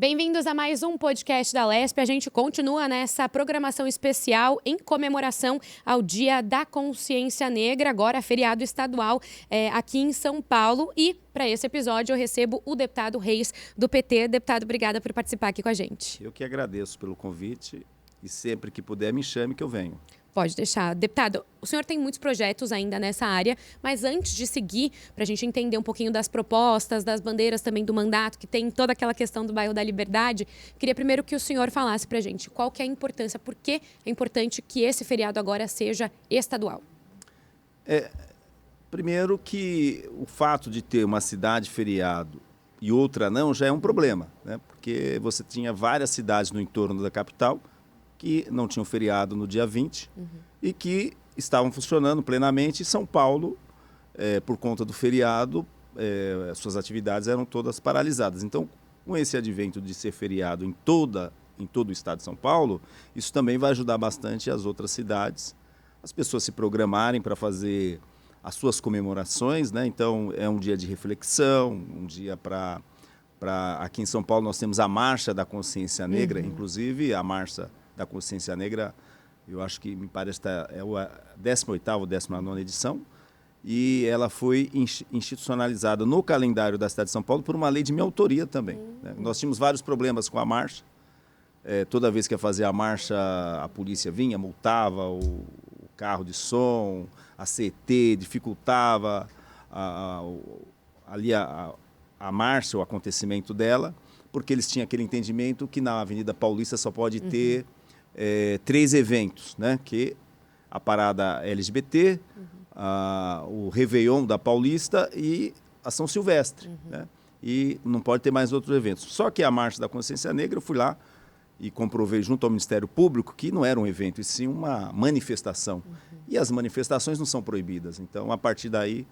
Bem-vindos a mais um podcast da Lespe. A gente continua nessa programação especial em comemoração ao Dia da Consciência Negra, agora feriado estadual aqui em São Paulo. E para esse episódio eu recebo o deputado Reis do PT. Deputado, obrigada por participar aqui com a gente. Eu que agradeço pelo convite e sempre que puder me chame que eu venho. Pode deixar. Deputado, o senhor tem muitos projetos ainda nessa área, mas antes de seguir, para a gente entender um pouquinho das propostas, das bandeiras também do mandato, que tem toda aquela questão do bairro da Liberdade, queria primeiro que o senhor falasse para a gente qual que é a importância, por que é importante que esse feriado agora seja estadual. Primeiro que o fato de ter uma cidade feriado e outra não já é um problema, né? Porque você tinha várias cidades no entorno da capital que não tinham feriado no dia 20 e que estavam funcionando plenamente. E São Paulo, por conta do feriado, suas atividades eram todas paralisadas. Então, com esse advento de ser feriado em todo o estado de São Paulo, isso também vai ajudar bastante as outras cidades, as pessoas se programarem para fazer as suas comemorações, né? Então, é um dia de reflexão, um dia para... Aqui em São Paulo nós temos a Marcha da Consciência Negra, inclusive a Marcha da Consciência Negra, eu acho que me parece que é a 18ª ou 19ª edição, e ela foi institucionalizada no calendário da cidade de São Paulo por uma lei de minha autoria também. Né? Nós tínhamos vários problemas com a marcha, toda vez que ia fazer a marcha, a polícia vinha, multava o carro de som, a CET, dificultava a marcha, o acontecimento dela, porque eles tinham aquele entendimento que na Avenida Paulista só pode ter 3 eventos, né? Que a parada LGBT, o Réveillon da Paulista e a São Silvestre, né? E não pode ter mais outros eventos. Só que a Marcha da Consciência Negra, eu fui lá e comprovei junto ao Ministério Público que não era um evento, e sim uma manifestação. E as manifestações não são proibidas. Então, a partir daí,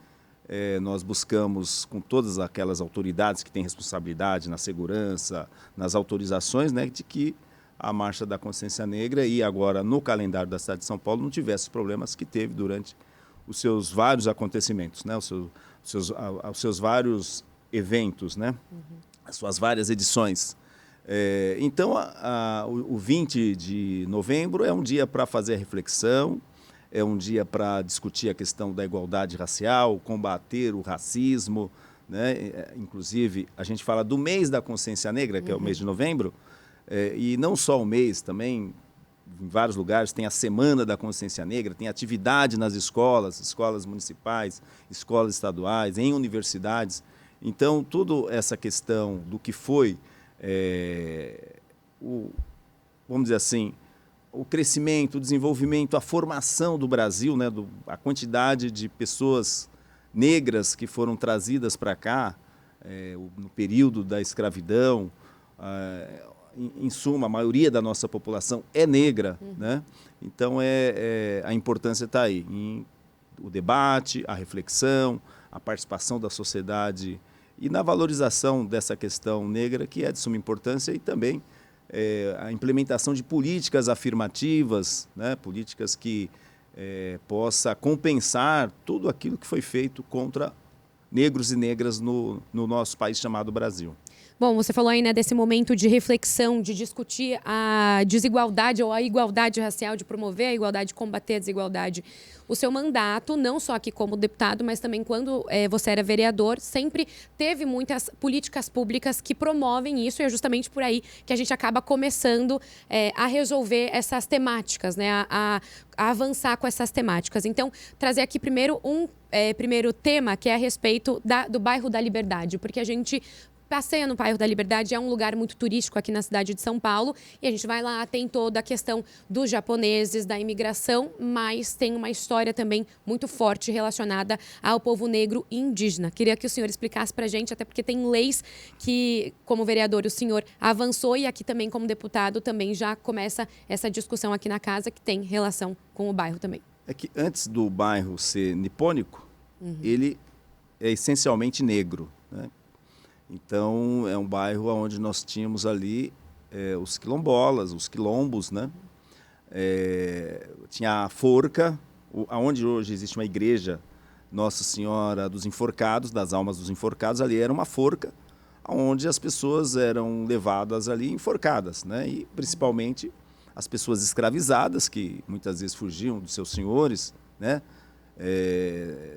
nós buscamos, com todas aquelas autoridades que têm responsabilidade na segurança, nas autorizações, né, de que a Marcha da Consciência Negra e agora no calendário da cidade de São Paulo não tivesse os problemas que teve durante os seus vários acontecimentos, né, os seus vários eventos, né, as suas várias edições. Então, o 20 de novembro é um dia para fazer a reflexão, é um dia para discutir a questão da igualdade racial, combater o racismo, né? Inclusive, a gente fala do mês da consciência negra, que é o mês de novembro, e não só o mês, também em vários lugares tem a Semana da Consciência Negra, tem atividade nas escolas municipais, escolas estaduais, em universidades. Então, toda essa questão do que foi, vamos dizer assim, o crescimento, o desenvolvimento, a formação do Brasil, né, a quantidade de pessoas negras que foram trazidas para cá no período da escravidão, em suma, a maioria da nossa população é negra, né? Então a importância está aí, o debate, a reflexão, a participação da sociedade e na valorização dessa questão negra, que é de suma importância, e também a implementação de políticas afirmativas, né? Políticas que possa compensar tudo aquilo que foi feito contra negros e negras no nosso país chamado Brasil. Bom, você falou aí, né, desse momento de reflexão, de discutir a desigualdade ou a igualdade racial, de promover a igualdade, de combater a desigualdade. O seu mandato, não só aqui como deputado, mas também quando você era vereador, sempre teve muitas políticas públicas que promovem isso, e é justamente por aí que a gente acaba começando a resolver essas temáticas, né, a avançar com essas temáticas. Então, trazer aqui primeiro primeiro tema, que é a respeito do bairro da Liberdade, porque a gente passeia no bairro da Liberdade, é um lugar muito turístico aqui na cidade de São Paulo, e a gente vai lá, tem toda a questão dos japoneses, da imigração, mas tem uma história também muito forte relacionada ao povo negro e indígena. Queria que o senhor explicasse para a gente, até porque tem leis que, como vereador, o senhor avançou, e aqui também, como deputado, também já começa essa discussão aqui na casa, que tem relação com o bairro também. É que antes do bairro ser nipônico, ele é essencialmente negro, né? Então, é um bairro onde nós tínhamos ali os quilombolas, os quilombos, né? Tinha a forca, onde hoje existe uma igreja, Nossa Senhora dos Enforcados, das Almas dos Enforcados, ali era uma forca, onde as pessoas eram levadas ali enforcadas, né? E principalmente as pessoas escravizadas, que muitas vezes fugiam dos seus senhores, né?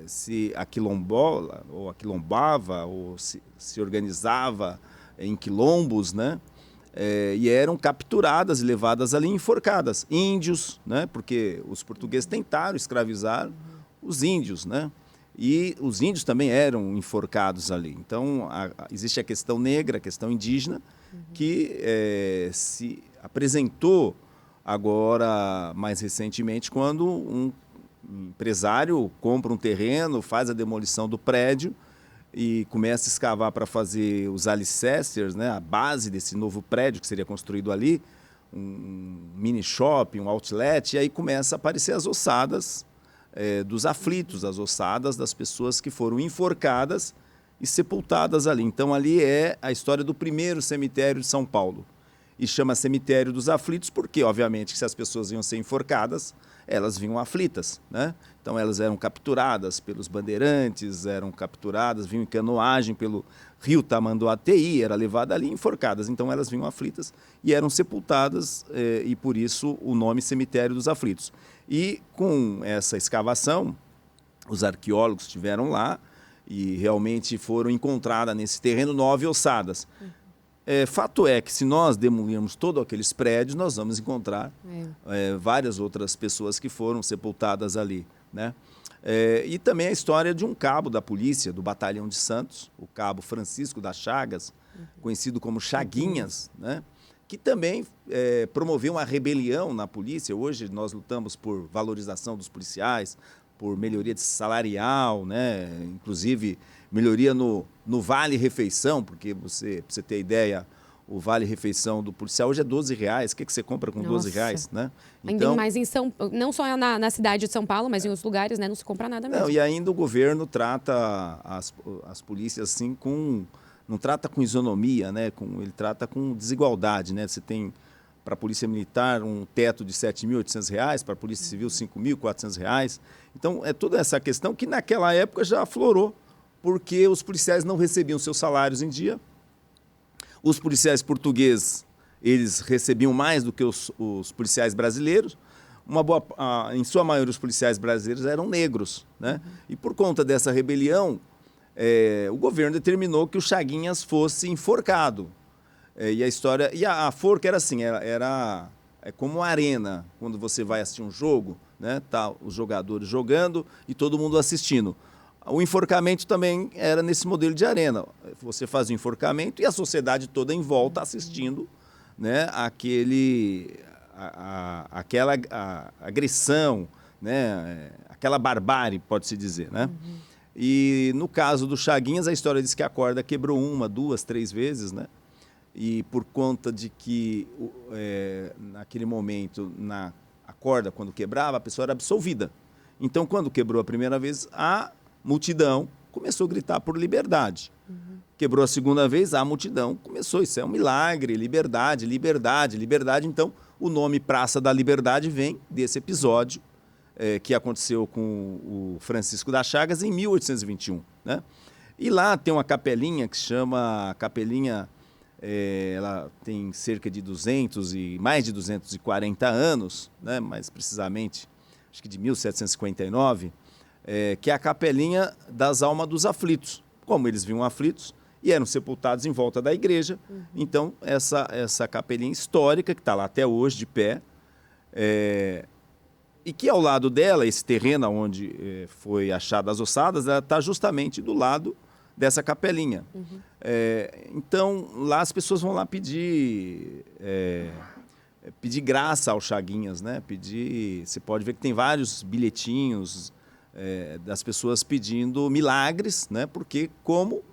Se aquilombola, ou aquilombava, ou se organizava em quilombos, né? E eram capturadas e levadas ali enforcadas. Índios, né? Porque os portugueses tentaram escravizar os índios, né? E os índios também eram enforcados ali. Então, existe a questão negra, a questão indígena, que se apresentou agora, mais recentemente, quando um empresário compra um terreno, faz a demolição do prédio e começa a escavar para fazer os alicerces, né, a base desse novo prédio que seria construído ali, um mini shopping, um outlet, e aí começa a aparecer as ossadas dos aflitos, as ossadas das pessoas que foram enforcadas e sepultadas ali. Então, ali é a história do primeiro cemitério de São Paulo. E chama Cemitério dos Aflitos porque, obviamente, se as pessoas iam ser enforcadas, elas vinham aflitas, né? Então, elas eram capturadas pelos bandeirantes, eram capturadas, vinham em canoagem pelo rio Tamanduateí, era levada ali enforcadas. Então, elas vinham aflitas e eram sepultadas, e por isso o nome Cemitério dos Aflitos. E com essa escavação, os arqueólogos estiveram lá e realmente foram encontradas nesse terreno 9 ossadas. Fato é que se nós demolirmos todos aqueles prédios, nós vamos encontrar várias outras pessoas que foram sepultadas ali, né? E também a história de um cabo da polícia, do Batalhão de Santos, o cabo Francisco das Chagas, conhecido como Chaguinhas, né? Que também promoveu uma rebelião na polícia. Hoje nós lutamos por valorização dos policiais, por melhoria salarial, né? Inclusive melhoria no vale-refeição, porque para você ter ideia, o vale-refeição do policial hoje é R$12. O que você compra com R$12, né? Então, ainda mais não só na cidade de São Paulo, mas em outros lugares, né? Não se compra nada mesmo. Não, e ainda o governo trata as polícias assim não trata com isonomia, né? Ele trata com desigualdade, né? Você tem para a Polícia Militar um teto de R$7.800, para a Polícia Civil R$5.400. Então, é toda essa questão que naquela época já aflorou, porque os policiais não recebiam seus salários em dia. Os policiais portugueses, eles recebiam mais do que os policiais brasileiros. Em sua maioria, os policiais brasileiros eram negros, né? E por conta dessa rebelião, o governo determinou que o Chaguinhas fosse enforcado. E a história... E a forca era assim, é como uma arena, quando você vai assistir um jogo, né? Tá os jogadores jogando e todo mundo assistindo. O enforcamento também era nesse modelo de arena. Você fazia o enforcamento e a sociedade toda em volta assistindo, né, aquela agressão, né, aquela barbárie, pode-se dizer, né? E no caso do Chaguinhas, a história diz que a corda quebrou 1, 2, 3 vezes, né? E por conta de que, naquele momento, a corda, quando quebrava, a pessoa era absolvida. Então, quando quebrou a primeira vez, a multidão começou a gritar por liberdade. Quebrou a segunda vez, a multidão começou, isso é um milagre, liberdade, liberdade, liberdade. Então, o nome Praça da Liberdade vem desse episódio que aconteceu com o Francisco das Chagas em 1821. Né? E lá tem uma capelinha que se chama Capelinha, ela tem cerca de mais de 240 anos, né? Mais precisamente, acho que de 1759, que é a Capelinha das Almas dos Aflitos. Como eles vinham aflitos e eram sepultados em volta da igreja, então essa capelinha histórica, que está lá até hoje de pé, e que ao lado dela, esse terreno onde foi achada as ossadas, ela está justamente do lado dessa capelinha. Então, lá as pessoas vão lá pedir graça ao Chaguinhas, né? Você pode ver que tem vários bilhetinhos das pessoas pedindo milagres, né? Porque como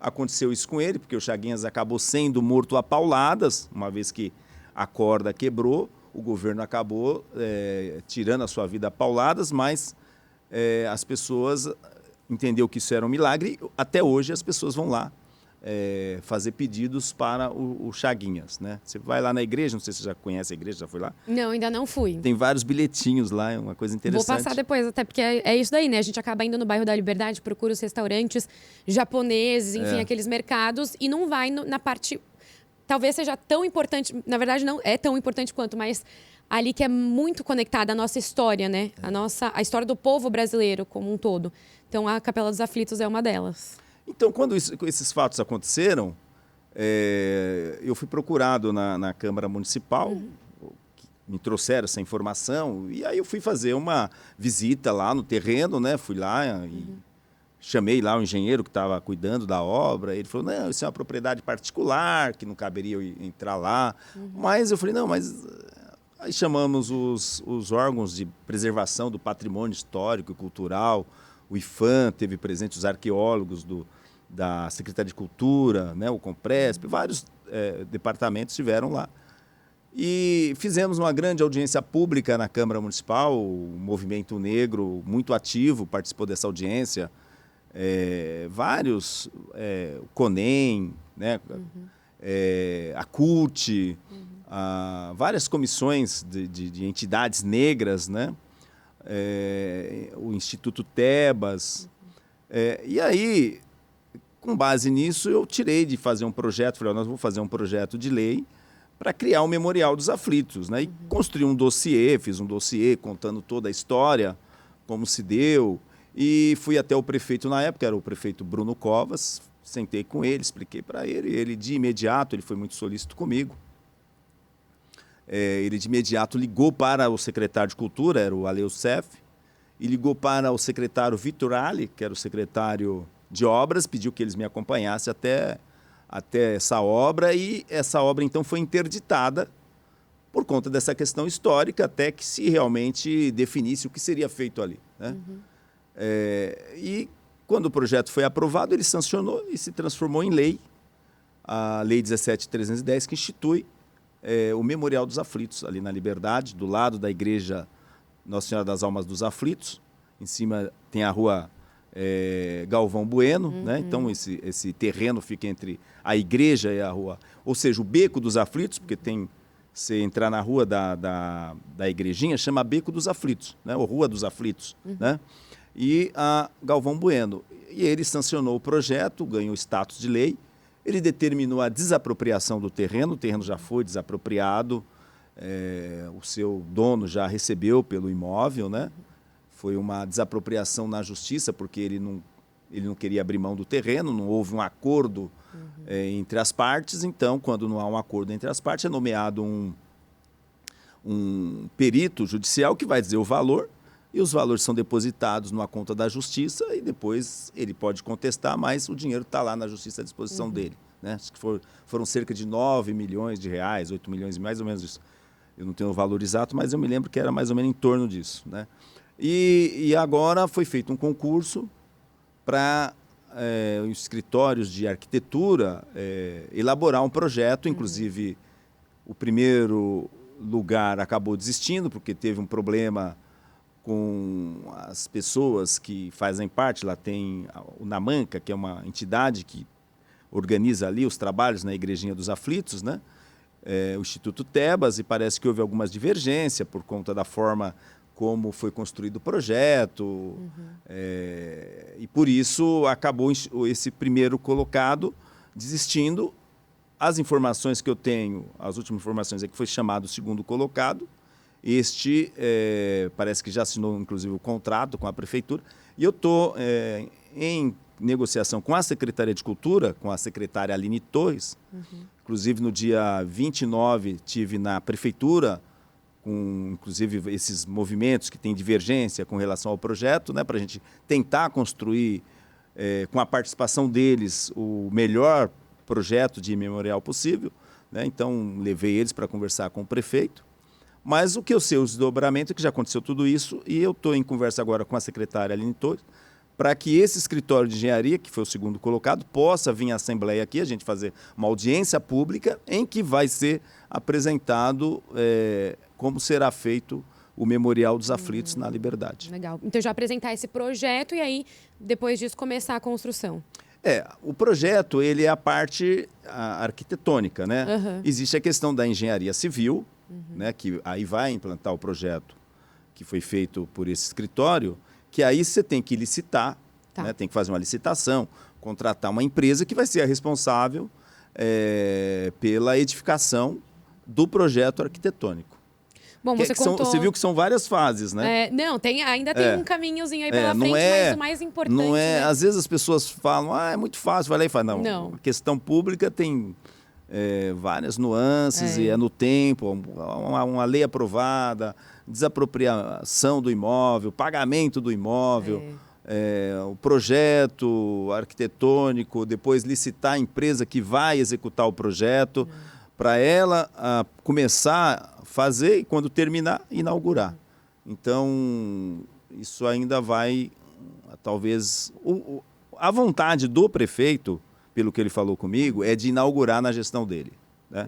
aconteceu isso com ele, porque o Chaguinhas acabou sendo morto a pauladas, uma vez que a corda quebrou, o governo acabou tirando a sua vida a pauladas, mas as pessoas entenderam que isso era um milagre. Até hoje as pessoas vão lá fazer pedidos para o Chaguinhas, né? Você vai lá na igreja, não sei se você já conhece a igreja, já foi lá? Não, ainda não fui. Tem vários bilhetinhos lá, é uma coisa interessante. Vou passar depois, até porque é isso daí, né? A gente acaba indo no bairro da Liberdade, procura os restaurantes japoneses, enfim, aqueles mercados, e não vai na parte... Talvez seja tão importante, na verdade não é tão importante quanto, mas ali que é muito conectada à nossa história, né? A história do povo brasileiro como um todo. Então, a Capela dos Aflitos é uma delas. Então, quando esses fatos aconteceram, eu fui procurado na Câmara Municipal, que me trouxeram essa informação, e aí eu fui fazer uma visita lá no terreno, né? Fui lá e chamei lá o engenheiro que estava cuidando da obra, ele falou, não, isso é uma propriedade particular, que não caberia eu entrar lá. Mas eu falei, não, mas... Aí chamamos os órgãos de preservação do patrimônio histórico e cultural, o IFAM teve presente, os arqueólogos da Secretaria de Cultura, né, o Compresp, vários departamentos estiveram lá. E fizemos uma grande audiência pública na Câmara Municipal, o Movimento Negro, muito ativo, participou dessa audiência. Vários, o CONEM, né, a CUT, várias comissões de entidades negras, né, o Instituto Tebas. E aí, com base nisso, eu tirei de fazer um projeto, falei, nós vamos fazer um projeto de lei para criar um memorial dos aflitos, né? E construí um dossiê, fiz um dossiê contando toda a história, como se deu, e fui até o prefeito na época, era o prefeito Bruno Covas, sentei com ele, expliquei para ele, ele de imediato, ele foi muito solícito comigo, ele de imediato ligou para o secretário de Cultura, era o Aleucef, e ligou para o secretário Vitor Ali, que era o secretário de Obras, pediu que eles me acompanhassem até essa obra, e essa obra então foi interditada por conta dessa questão histórica, até que se realmente definisse o que seria feito ali, né? E quando o projeto foi aprovado, ele sancionou e se transformou em lei, a Lei 17.310, que institui o Memorial dos Aflitos, ali na Liberdade, do lado da Igreja Nossa Senhora das Almas dos Aflitos. Em cima tem a rua Galvão Bueno, né? Então esse terreno fica entre a igreja e a rua, ou seja, o Beco dos Aflitos, porque você entrar na rua da igrejinha, chama Beco dos Aflitos, né? Ou Rua dos Aflitos, né? E a Galvão Bueno. E ele sancionou o projeto, ganhou status de lei, ele determinou a desapropriação do terreno, o terreno já foi desapropriado, o seu dono já recebeu pelo imóvel, né? Foi uma desapropriação na justiça, porque ele não queria abrir mão do terreno, não houve um acordo entre as partes. Então, quando não há um acordo entre as partes, é nomeado um perito judicial que vai dizer o valor, e os valores são depositados numa conta da justiça, e depois ele pode contestar, mas o dinheiro está lá na justiça à disposição dele, né? Acho que foram cerca de 9 milhões de reais, 8 milhões, mais ou menos isso. Eu não tenho o valor exato, mas eu me lembro que era mais ou menos em torno disso, né? E agora foi feito um concurso para os escritórios de arquitetura elaborar um projeto, inclusive o primeiro lugar acabou desistindo, porque teve um problema com as pessoas que fazem parte. Lá tem o Namanca, que é uma entidade que organiza ali os trabalhos na Igrejinha dos Aflitos, né? O Instituto Tebas, e parece que houve algumas divergências por conta da forma como foi construído o projeto, e por isso acabou esse primeiro colocado desistindo. As informações que eu tenho, as últimas informações é que foi chamado o segundo colocado. Este parece que já assinou, inclusive, o contrato com a prefeitura. E eu estou em negociação com a Secretaria de Cultura, com a secretária Aline Torres. Inclusive, no dia 29, tive na prefeitura, com, inclusive, esses movimentos que têm divergência com relação ao projeto, né, para a gente tentar construir, com a participação deles, o melhor projeto de memorial possível, né? Então, levei eles para conversar com o prefeito. Mas o que eu sei, o desdobramento é que já aconteceu tudo isso, e eu estou em conversa agora com a secretária Aline Torres, para que esse escritório de engenharia, que foi o segundo colocado, possa vir à Assembleia aqui, a gente fazer uma audiência pública em que vai ser apresentado como será feito o Memorial dos Aflitos na Liberdade. Legal. Então já apresentar esse projeto e aí, depois disso, começar a construção. O projeto, ele é a parte arquitetônica, né? Uhum. Existe a questão da engenharia civil, né? Que aí vai implantar o projeto que foi feito por esse escritório, que aí você tem que licitar, Tá. né? Tem que fazer uma licitação, contratar uma empresa que vai ser a responsável pela edificação do projeto arquitetônico. Bom, você contou... Você viu que são várias fases, né? Não, ainda tem um caminhozinho aí pela frente, mas o mais importante... Não é, né? às vezes as pessoas falam, é muito fácil, vai lá e faz. Não. A questão pública tem várias nuances e é no tempo, uma lei aprovada, desapropriação do imóvel, pagamento do imóvel, o projeto arquitetônico, depois licitar a empresa que vai executar o projeto, para ela começar a fazer e, quando terminar, inaugurar. Então, isso ainda vai, talvez... A vontade do prefeito, pelo que ele falou comigo, é de inaugurar na gestão dele. Né?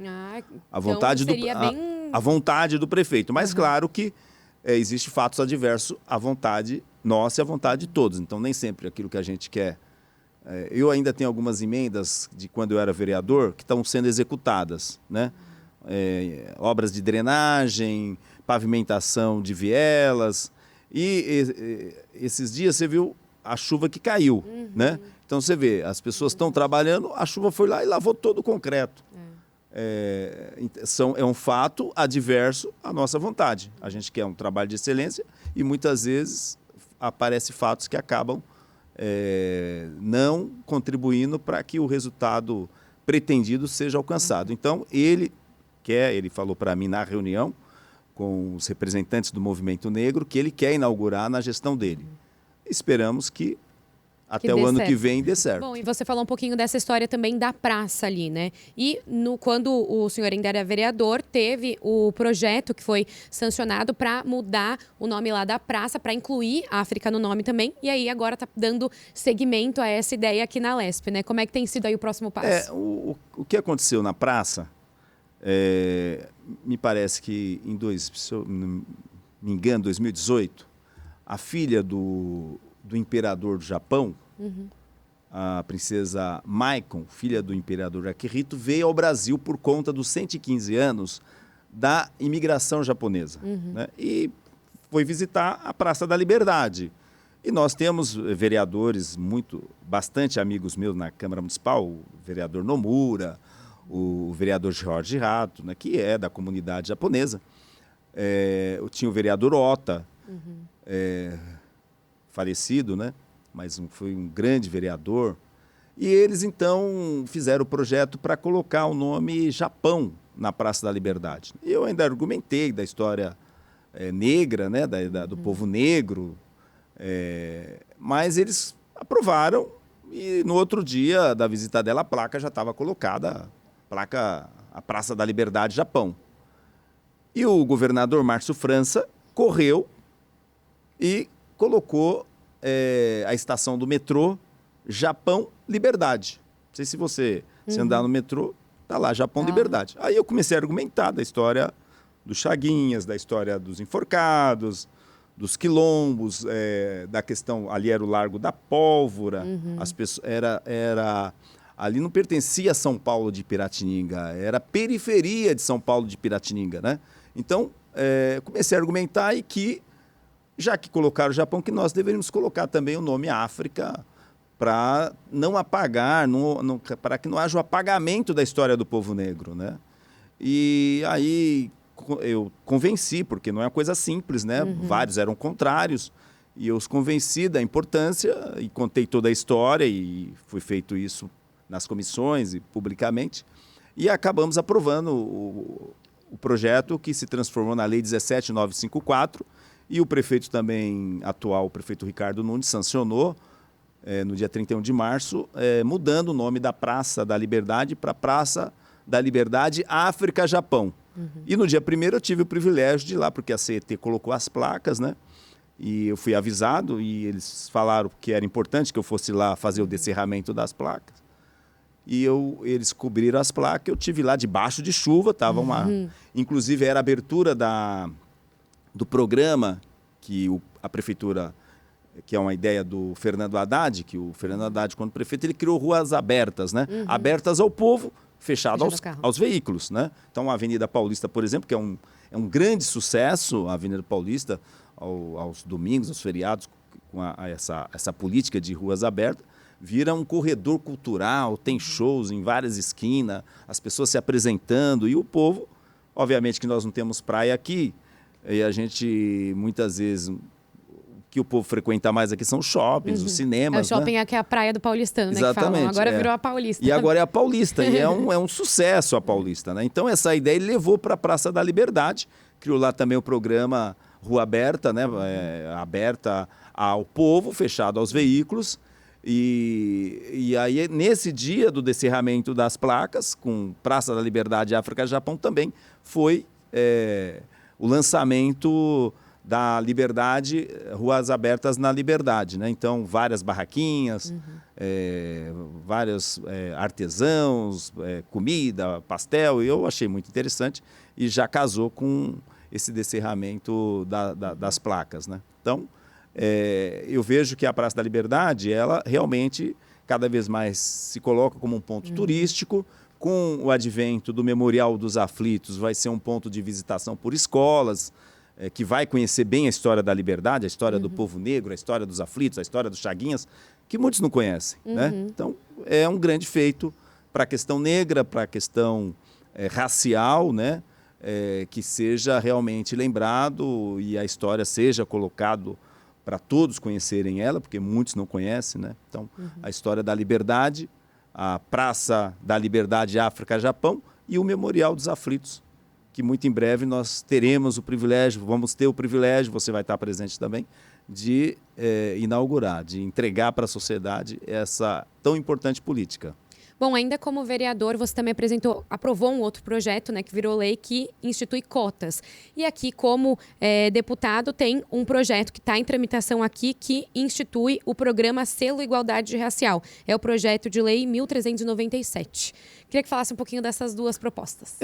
A vontade então seria bem... a vontade do prefeito. Mas, claro que existe fatos adversos à vontade nossa e à vontade de todos. Então, nem sempre aquilo que a gente quer... Eu ainda tenho algumas emendas de quando eu era vereador que estão sendo executadas, né? Obras de drenagem, pavimentação de vielas. E esses dias você viu a chuva que caiu, né? Então você vê, as pessoas estão trabalhando, a chuva foi lá e lavou todo o concreto. É um fato adverso à nossa vontade. A gente quer um trabalho de excelência e muitas vezes aparecem fatos que acabam não contribuindo para que o resultado pretendido seja alcançado. Então, ele falou para mim na reunião com os representantes do movimento negro que ele quer inaugurar na gestão dele. Esperamos que até o ano que vem dê certo. Bom, e você falou um pouquinho dessa história também da praça ali, né? E quando o senhor ainda era vereador, teve o projeto que foi sancionado para mudar o nome lá da praça, para incluir África no nome também. E aí agora está dando seguimento a essa ideia aqui na Lesp, né? Como é que tem sido aí o próximo passo? O que aconteceu na praça, me parece que se eu não me engano, 2018, a filha do imperador do Japão, a princesa Maikon, filha do imperador Akihito, veio ao Brasil por conta dos 115 anos da imigração japonesa. Né? E foi visitar a Praça da Liberdade. E nós temos vereadores, bastante amigos meus na Câmara Municipal, o vereador Nomura, o vereador Jorge Rato, né, que é da comunidade japonesa. Tinha o vereador Ota, falecido, né? Mas foi um grande vereador. E eles, então, fizeram o projeto para colocar o nome Japão na Praça da Liberdade. Eu ainda argumentei da história negra, né? Do povo negro, mas eles aprovaram e no outro dia da visita dela a placa já estava colocada, a Praça da Liberdade Japão. E o governador Márcio França correu e colocou a estação do metrô Japão Liberdade. Não sei se você andar no metrô, tá lá, Japão Liberdade. Aí eu comecei a argumentar da história dos Chaguinhas, da história dos enforcados, dos quilombos, da questão, ali era o Largo da Pólvora, as pessoas, ali não pertencia a São Paulo de Piratininga, era a periferia de São Paulo de Piratininga, né? Então, comecei a argumentar e que, já que colocaram o Japão, que nós deveríamos colocar também o nome África para não apagar, para que não haja o apagamento da história do povo negro, né? E aí eu convenci, porque não é uma coisa simples, né? Vários eram contrários, e eu os convenci da importância e contei toda a história, e foi feito isso nas comissões e publicamente, e acabamos aprovando o projeto que se transformou na Lei 17.954, e o prefeito também atual, o prefeito Ricardo Nunes, sancionou no dia 31 de março, mudando o nome da Praça da Liberdade para Praça da Liberdade África-Japão. E no dia 1º eu tive o privilégio de ir lá, porque a CET colocou as placas, né? E eu fui avisado e eles falaram que era importante que eu fosse lá fazer o descerramento das placas. E eles cobriram as placas, eu tive lá debaixo de chuva, tava inclusive era a abertura do programa que a prefeitura que é uma ideia do Fernando Haddad, que o Fernando Haddad, quando prefeito, ele criou ruas abertas, né? Abertas ao povo, fechado aos veículos, né? Então, a Avenida Paulista, por exemplo, que é um grande sucesso, a Avenida Paulista, aos domingos, aos feriados, com essa política de ruas abertas, vira um corredor cultural, tem shows em várias esquinas, as pessoas se apresentando e o povo, obviamente que nós não temos praia aqui, e a gente, muitas vezes, o que o povo frequenta mais aqui são os shoppings, os cinemas. O shopping aqui é a praia do Paulistano, né? Exatamente. Que falam. Agora virou a Paulista. E agora é a Paulista, e é um sucesso a Paulista, né? Então, essa ideia ele levou para a Praça da Liberdade, criou lá também o programa Rua Aberta, né? Aberta ao povo, fechado aos veículos. E aí, nesse dia do descerramento das placas, com Praça da Liberdade África Japão, também foi o lançamento da Liberdade, Ruas Abertas na Liberdade, né? Então, várias barraquinhas, vários artesãos, comida, pastel, e eu achei muito interessante e já casou com esse descerramento das placas, né? Então, eu vejo que a Praça da Liberdade, ela realmente cada vez mais se coloca como um ponto turístico. Com o advento do Memorial dos Aflitos, vai ser um ponto de visitação por escolas, que vai conhecer bem a história da liberdade, a história do povo negro, a história dos aflitos, a história dos Chaguinhas, que muitos não conhecem, né? Então, é um grande feito para a questão negra, para a questão racial, né? Que seja realmente lembrado e a história seja colocado para todos conhecerem ela, porque muitos não conhecem, né? Então, a história da liberdade, a Praça da Liberdade África-Japão e o Memorial dos Aflitos, que muito em breve nós teremos o privilégio, vamos ter o privilégio, você vai estar presente também, de inaugurar, de entregar para a sociedade essa tão importante política. Bom, ainda como vereador, você também aprovou um outro projeto, né, que virou lei, que institui cotas. E aqui, como deputado, tem um projeto que está em tramitação aqui, que institui o programa Selo Igualdade Racial. É o projeto de lei 1397. Queria que falasse um pouquinho dessas duas propostas.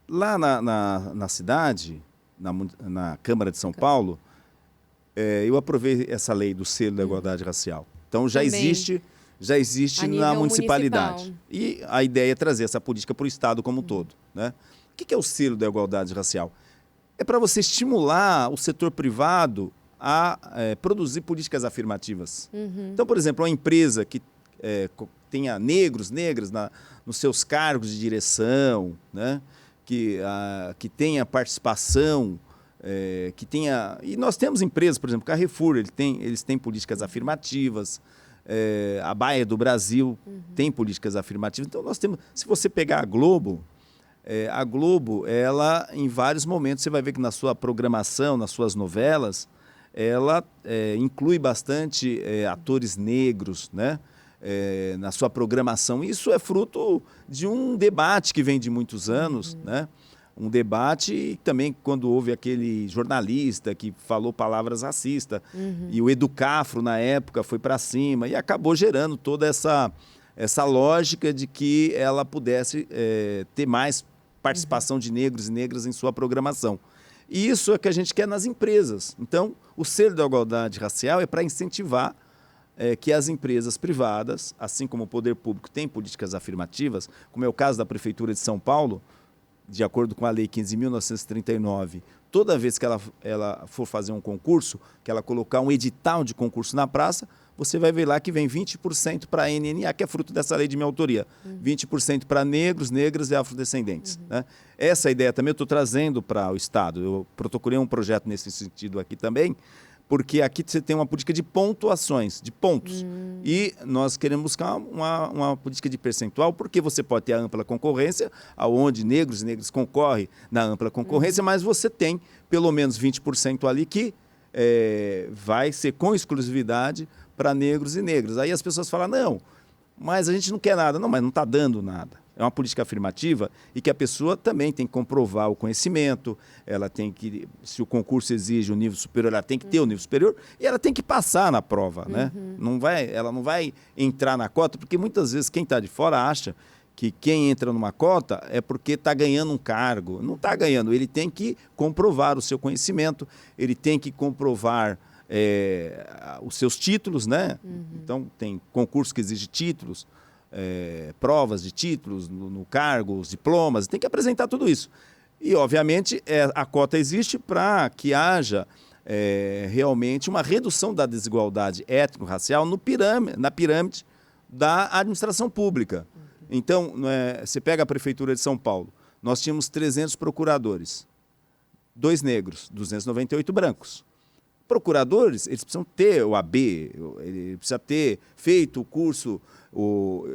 Lá na cidade, na Câmara de São Paulo, eu aprovei essa lei do Selo da Igualdade Racial. Então, já existe na municipalidade. E a ideia é trazer essa política para o Estado como um todo, né? O que é o Selo da Igualdade Racial? É para você estimular o setor privado a produzir políticas afirmativas. Então, por exemplo, uma empresa que tenha negros, negras nos seus cargos de direção, né? Que tenha participação, que tenha... E nós temos empresas, por exemplo, Carrefour, eles têm políticas afirmativas, a Baia do Brasil tem políticas afirmativas. Então, nós temos... Se você pegar a Globo, ela, em vários momentos, você vai ver que na sua programação, nas suas novelas, ela inclui bastante atores negros, né? Na sua programação. Isso é fruto de um debate que vem de muitos anos, né? Um debate e também quando houve aquele jornalista que falou palavras racistas e o Educafro, na época, foi para cima e acabou gerando toda essa lógica de que ela pudesse ter mais participação de negros e negras em sua programação. E isso é o que a gente quer nas empresas. Então, o Selo da Igualdade Racial é para incentivar que as empresas privadas, assim como o poder público tem políticas afirmativas, como é o caso da Prefeitura de São Paulo, de acordo com a Lei 15.939, toda vez que ela for fazer um concurso, que ela colocar um edital de concurso na praça, você vai ver lá que vem 20% para a NNA, que é fruto dessa lei de minha autoria, 20% para negros, negras e afrodescendentes. Né? Essa ideia também eu estou trazendo para o Estado. Eu protocolei um projeto nesse sentido aqui também, porque aqui você tem uma política de pontuações, de pontos. E nós queremos buscar uma política de percentual, porque você pode ter a ampla concorrência, onde negros e negras concorrem na ampla concorrência, mas você tem pelo menos 20% ali que vai ser com exclusividade para negros e negras. Aí as pessoas falam, não, mas a gente não quer nada. Não, mas não está dando nada. É uma política afirmativa e que a pessoa também tem que comprovar o conhecimento, ela tem que, se o concurso exige um nível superior, ela tem que ter o nível superior e ela tem que passar na prova, né? Ela não vai entrar na cota, porque muitas vezes quem está de fora acha que quem entra numa cota é porque está ganhando um cargo. Não está ganhando, ele tem que comprovar o seu conhecimento, ele tem que comprovar os seus títulos, né? Então, tem concurso que exige títulos, provas de títulos no cargo, os diplomas, tem que apresentar tudo isso. E, obviamente, a cota existe para que haja realmente uma redução da desigualdade étnico-racial na pirâmide da administração pública. Então, você pega a Prefeitura de São Paulo, nós tínhamos 300 procuradores, 2 negros, 298 brancos. Procuradores, eles precisam ter o AB, ele precisa ter feito o curso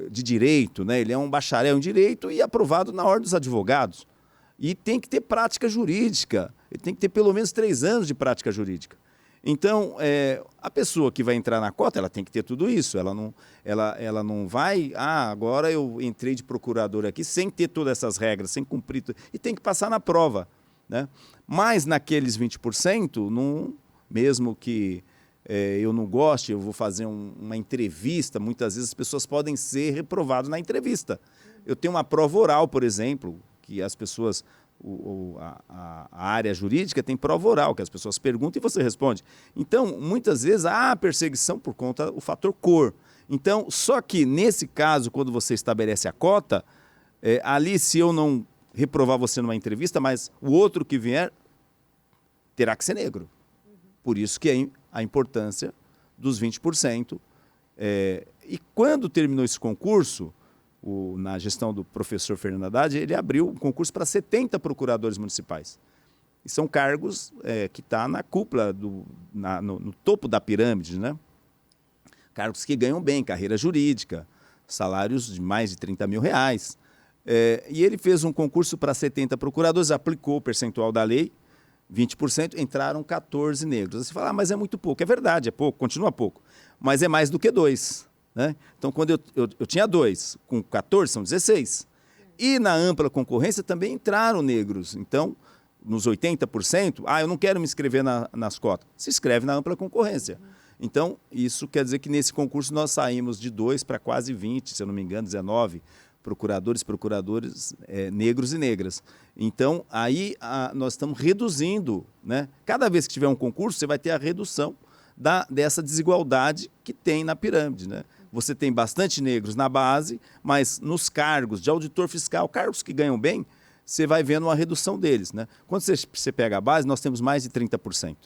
de direito, né? Ele é um bacharel em direito e aprovado na ordem dos advogados. E tem que ter prática jurídica, ele tem que ter pelo menos 3 anos de prática jurídica. Então, a pessoa que vai entrar na cota, ela tem que ter tudo isso. Ela não vai, agora eu entrei de procurador aqui sem ter todas essas regras, sem cumprir tudo. E tem que passar na prova, né? Mas naqueles 20%, mesmo que eu não goste, eu vou fazer uma entrevista, muitas vezes as pessoas podem ser reprovadas na entrevista. Eu tenho uma prova oral, por exemplo, que as pessoas... a área jurídica tem prova oral, que as pessoas perguntam e você responde. Então, muitas vezes, há perseguição por conta do fator cor. Então, só que, nesse caso, quando você estabelece a cota, ali, se eu não reprovar você numa entrevista, mas o outro que vier terá que ser negro. Por isso que é a importância dos 20%. E quando terminou esse concurso, na gestão do professor Fernando Haddad, ele abriu um concurso para 70 procuradores municipais. E são cargos que estão na cúpula, no topo da pirâmide, né? Cargos que ganham bem, carreira jurídica, salários de mais de R$30 mil. E ele fez um concurso para 70 procuradores, aplicou o percentual da lei, 20%, entraram 14 negros. Você fala, mas é muito pouco. É verdade, é pouco, continua pouco. Mas é mais do que 2. Né? Então, quando eu tinha 2, com 14 são 16. E na ampla concorrência também entraram negros. Então, nos 80%, eu não quero me inscrever nas cotas. Se inscreve na ampla concorrência. Então, isso quer dizer que nesse concurso nós saímos de 2 para quase 20, se eu não me engano, 19 procuradores negros e negras. Então, aí nós estamos reduzindo, né? Cada vez que tiver um concurso, você vai ter a redução dessa desigualdade que tem na pirâmide, né? Você tem bastante negros na base, mas nos cargos de auditor fiscal, cargos que ganham bem, você vai vendo uma redução deles, né? Quando você pega a base, nós temos mais de 30%.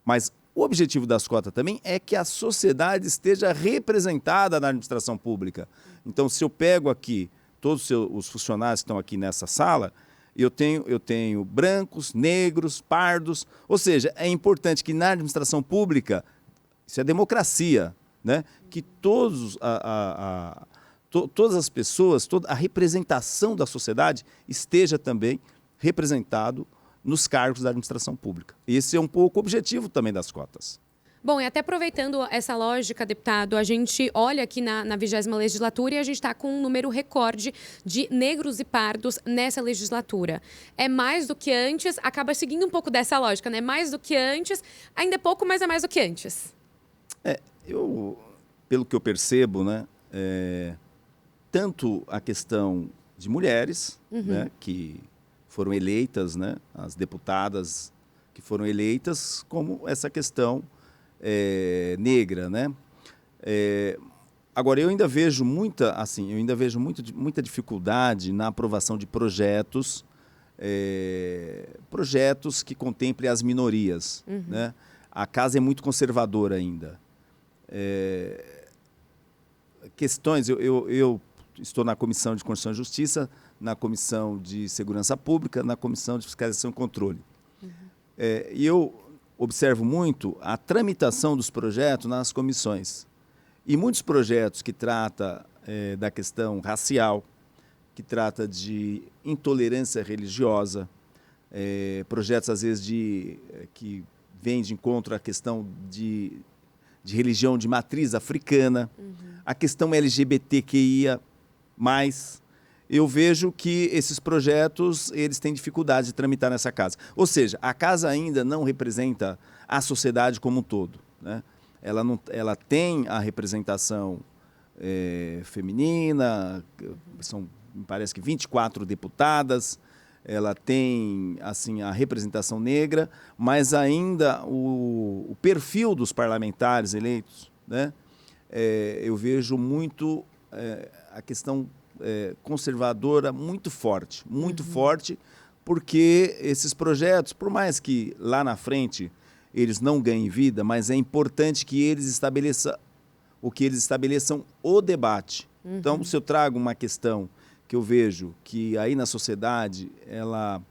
Mas o objetivo das cotas também é que a sociedade esteja representada na administração pública. Então, se eu pego aqui todos os funcionários que estão aqui nessa sala, eu tenho brancos, negros, pardos, ou seja, é importante que na administração pública, isso é democracia, né? Que todas as pessoas, toda a representação da sociedade esteja também representado nos cargos da administração pública. Esse é um pouco o objetivo também das cotas. Bom, e até aproveitando essa lógica, deputado, a gente olha aqui na 20ª legislatura e a gente está com um número recorde de negros e pardos nessa legislatura. É mais do que antes, acaba seguindo um pouco dessa lógica, né? Mais do que antes, ainda é pouco, mas é mais do que antes. Pelo que eu percebo, né, tanto a questão de mulheres, né, que foram eleitas, né, as deputadas que foram eleitas, como essa questão negra, né? Agora, eu ainda vejo muita dificuldade na aprovação de projetos que contemplem as minorias, né? A casa é muito conservadora ainda. Questões, eu estou na Comissão de Constituição e Justiça, na Comissão de Segurança Pública, na Comissão de Fiscalização e Controle. E eu observo muito a tramitação dos projetos nas comissões. E muitos projetos que tratam da questão racial, que trata de intolerância religiosa, projetos, às vezes, que vêm de encontro à questão de religião de matriz africana, a questão LGBTQIA+, eu vejo que esses projetos eles têm dificuldade de tramitar nessa casa. Ou seja, a casa ainda não representa a sociedade como um todo, né? Ela tem a representação feminina, me parece que 24 deputadas, ela tem assim a representação negra, mas ainda o perfil dos parlamentares eleitos, né? Eu vejo muito a questão conservadora muito forte, porque esses projetos, por mais que lá na frente eles não ganhem vida, mas é importante que eles estabeleçam o debate. Então, se eu trago uma questão que eu vejo que aí na sociedade ela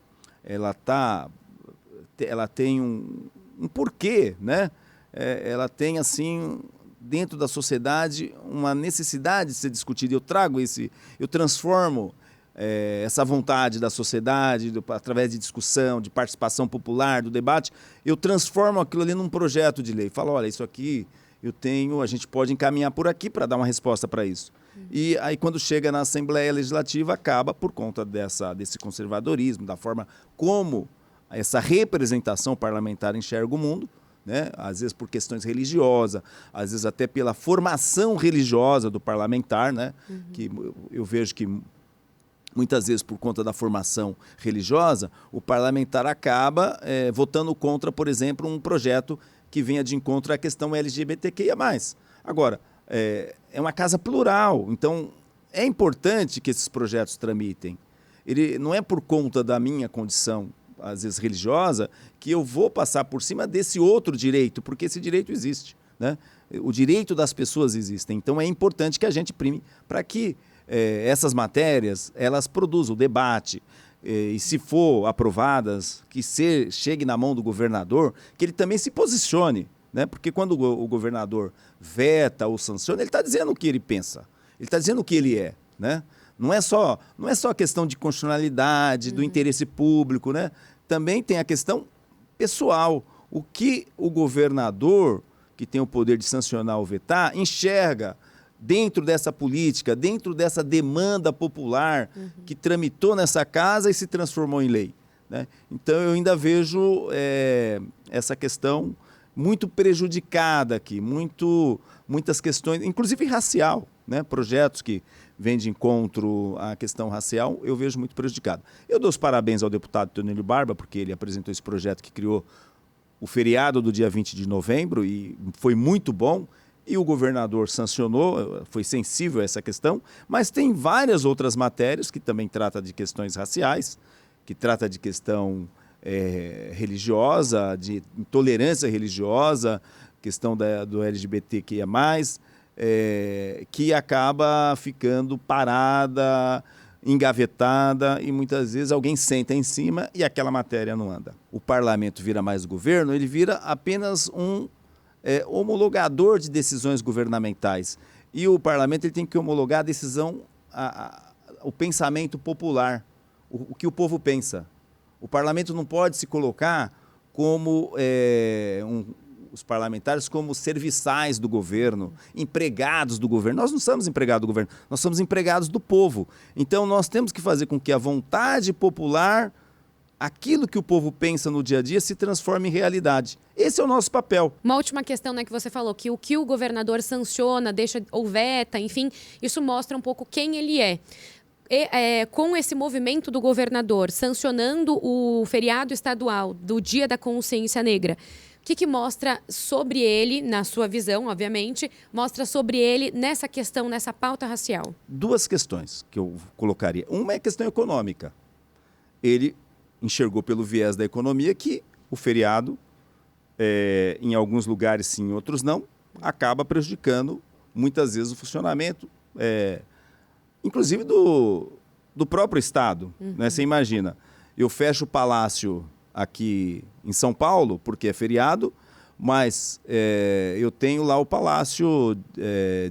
tem um porquê, né? Ela tem assim dentro da sociedade uma necessidade de ser discutida. Eu transformo essa vontade da sociedade através de discussão, de participação popular, do debate. Eu transformo aquilo ali num projeto de lei. Falo, olha, isso aqui a gente pode encaminhar por aqui para dar uma resposta para isso. E aí, quando chega na Assembleia Legislativa, acaba por conta desse conservadorismo, da forma como essa representação parlamentar enxerga o mundo, né? Às vezes por questões religiosas, às vezes até pela formação religiosa do parlamentar, né? Que eu vejo que muitas vezes por conta da formação religiosa, o parlamentar acaba votando contra, por exemplo, um projeto que venha de encontro à questão LGBTQIA+. Agora, é uma casa plural, então é importante que esses projetos tramitem. Ele não é por conta da minha condição, às vezes religiosa, que eu vou passar por cima desse outro direito, porque esse direito existe, né? O direito das pessoas existe. Então é importante que a gente prime para que essas matérias elas produzam o debate, e se for aprovadas, que chegue na mão do governador, que ele também se posicione, né? Porque quando o governador veta ou sanciona, ele está dizendo o que ele pensa, ele está dizendo o que ele é, né? Não é só a questão de constitucionalidade, do interesse público, né? Também tem a questão pessoal. O que o governador, que tem o poder de sancionar ou vetar, enxerga dentro dessa política, dentro dessa demanda popular que tramitou nessa casa e se transformou em lei, né? Então, eu ainda vejo essa questão muito prejudicada aqui, muitas questões, inclusive racial, né? Projetos que vêm de encontro à questão racial, eu vejo muito prejudicado. Eu dou os parabéns ao deputado Teonêlio Barba, porque ele apresentou esse projeto que criou o feriado do dia 20 de novembro e foi muito bom. E o governador sancionou, foi sensível a essa questão, mas tem várias outras matérias que também tratam de questões raciais, que trata de questão religiosa, de intolerância religiosa, questão do LGBTQIA+, que acaba ficando parada, engavetada e muitas vezes alguém senta em cima e aquela matéria não anda. O parlamento vira mais governo, ele vira apenas um homologador de decisões governamentais. E o parlamento ele tem que homologar a decisão, o pensamento popular, o que o povo pensa. O parlamento não pode se colocar como os parlamentares como serviçais do governo, empregados do governo. Nós não somos empregados do governo, nós somos empregados do povo. Então nós temos que fazer com que a vontade popular, aquilo que o povo pensa no dia a dia, se transforme em realidade. Esse é o nosso papel. Uma última questão, né, que você falou, que o governador sanciona, deixa ou veta, enfim, isso mostra um pouco quem ele é. Com esse movimento do governador sancionando o feriado estadual do Dia da Consciência Negra, o que mostra sobre ele, na sua visão, obviamente, mostra sobre ele nessa questão, nessa pauta racial? Duas questões que eu colocaria. Uma é a questão econômica. Ele enxergou pelo viés da economia que o feriado, em alguns lugares sim, em outros não, acaba prejudicando muitas vezes o funcionamento, inclusive do próprio Estado. Né? Você imagina, eu fecho o palácio aqui em São Paulo, porque é feriado, mas eu tenho lá o palácio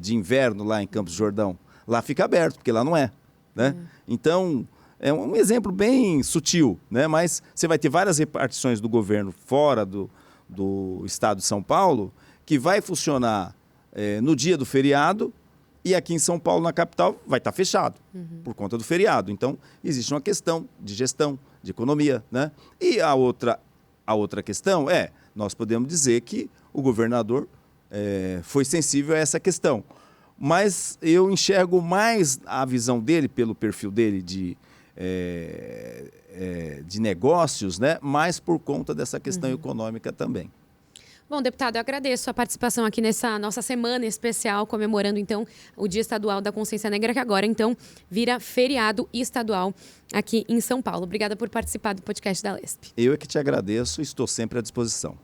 de inverno, lá em Campos do Jordão. Lá fica aberto, porque lá não é. Né? Então, é um exemplo bem sutil, né? Mas você vai ter várias repartições do governo fora do Estado de São Paulo que vai funcionar no dia do feriado e aqui em São Paulo, na capital, vai estar fechado por conta do feriado. Então, existe uma questão de gestão, de economia, né? E a outra questão nós podemos dizer que o governador foi sensível a essa questão. Mas eu enxergo mais a visão dele, pelo perfil dele de de negócios, né? Mas por conta dessa questão econômica também. Bom, deputado, eu agradeço a participação aqui nessa nossa semana especial, comemorando, então, o Dia Estadual da Consciência Negra, que agora, então, vira feriado estadual aqui em São Paulo. Obrigada por participar do podcast da Lesp. Eu é que te agradeço e estou sempre à disposição.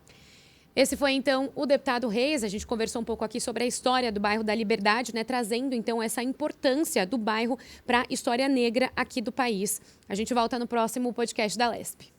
Esse foi, então, o deputado Reis. A gente conversou um pouco aqui sobre a história do bairro da Liberdade, né, trazendo, então, essa importância do bairro para a história negra aqui do país. A gente volta no próximo podcast da Lesp.